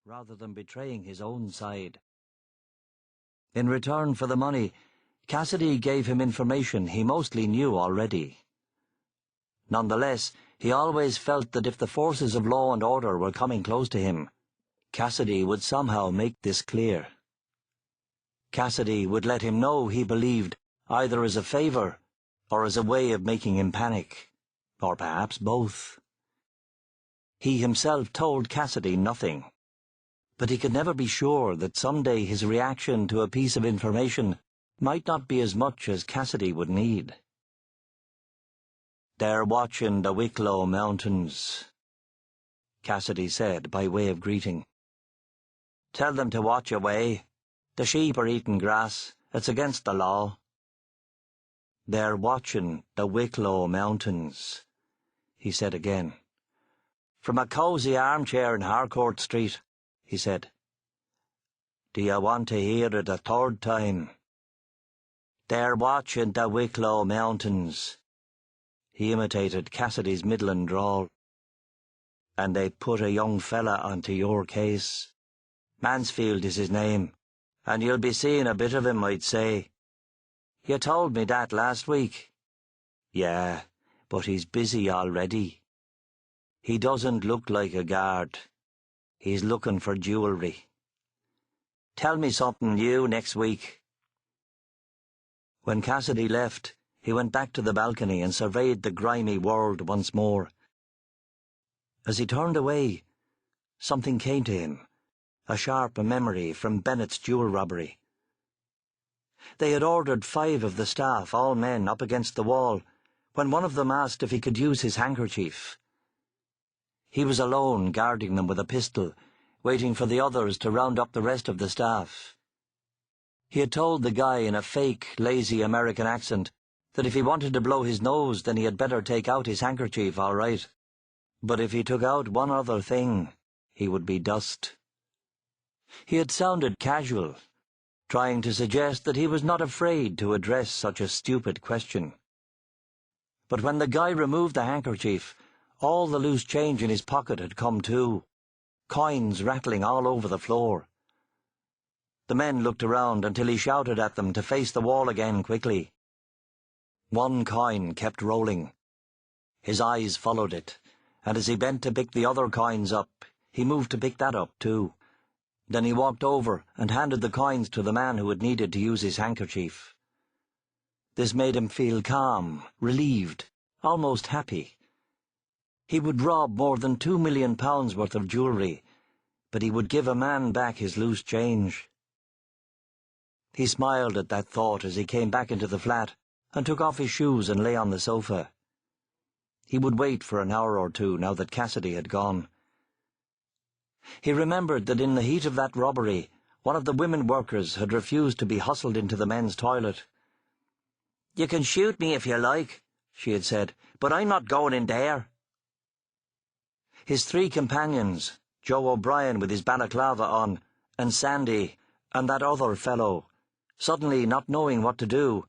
rather than betraying his own side. In return for the money, Cassidy gave him information he mostly knew already. Nonetheless, he always felt that if the forces of law and order were coming close to him, Cassidy would somehow make this clear. Cassidy would let him know he believed, either as a favor or as a way of making him panic, or perhaps both. He himself told Cassidy nothing, but he could never be sure that someday his reaction to a piece of information might not be as much as Cassidy would need. "They're watching the Wicklow Mountains," Cassidy said by way of greeting. "Tell them to watch away. The sheep are eating grass. It's against the law." "They're watching the Wicklow Mountains," he said again. "From a cosy armchair in Harcourt Street," he said. "Do you want to hear it a third time?" "They're watching the Wicklow Mountains," he imitated Cassidy's Midland drawl. "And they put a young fella onto your case. Mansfield is his name, and you'll be seeing a bit of him, I'd say. You told me that last week." "Yeah, but he's busy already. He doesn't look like a guard. He's looking for jewellery. Tell me something new next week." When Cassidy left, he went back to the balcony and surveyed the grimy world once more. As he turned away, something came to him, a sharp memory from Bennett's jewel robbery. They had ordered 5 of the staff, all men, up against the wall, when one of them asked if he could use his handkerchief. He was alone, guarding them with a pistol, waiting for the others to round up the rest of the staff. He had told the guy in a fake, lazy American accent that if he wanted to blow his nose, then he had better take out his handkerchief, all right. But if he took out one other thing, he would be dust. He had sounded casual, trying to suggest that he was not afraid to address such a stupid question. But when the guy removed the handkerchief, all the loose change in his pocket had come too, coins rattling all over the floor. The men looked around until he shouted at them to face the wall again quickly. One coin kept rolling. His eyes followed it, and as he bent to pick the other coins up, he moved to pick that up too. Then he walked over and handed the coins to the man who had needed to use his handkerchief. This made him feel calm, relieved, almost happy. He would rob more than £2 million worth of jewellery, but he would give a man back his loose change. He smiled at that thought as he came back into the flat and took off his shoes and lay on the sofa. He would wait for an hour or two now that Cassidy had gone. He remembered that in the heat of that robbery, one of the women workers had refused to be hustled into the men's toilet. "You can shoot me if you like," she had said, "but I'm not going in there." His 3 companions, Joe O'Brien with his balaclava on, and Sandy, and that other fellow, suddenly not knowing what to do,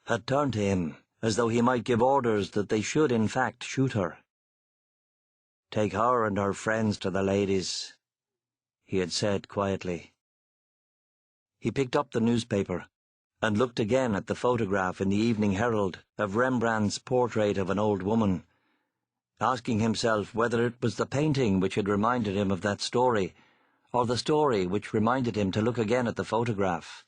had turned to him as though he might give orders that they should in fact shoot her. "Take her and her friends to the ladies," he had said quietly. He picked up the newspaper and looked again at the photograph in the Evening Herald of Rembrandt's portrait of an old woman, asking himself whether it was the painting which had reminded him of that story, or the story which reminded him to look again at the photograph.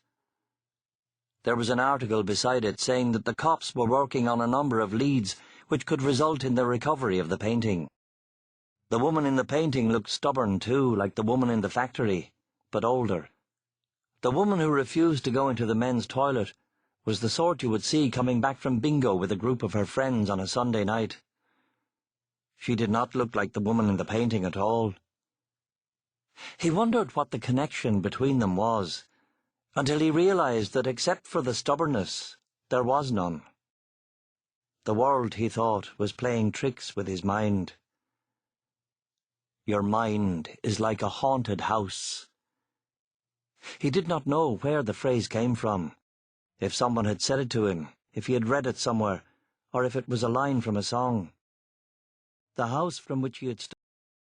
There was an article beside it saying that the cops were working on a number of leads which could result in the recovery of the painting. The woman in the painting looked stubborn too, like the woman in the factory, but older. The woman who refused to go into the men's toilet was the sort you would see coming back from bingo with a group of her friends on a Sunday night. She did not look like the woman in the painting at all. He wondered what the connection between them was, until he realized that except for the stubbornness, there was none. The world, he thought, was playing tricks with his mind. Your mind is like a haunted house. He did not know where the phrase came from, if someone had said it to him, if he had read it somewhere, or if it was a line from a song. The house from which he had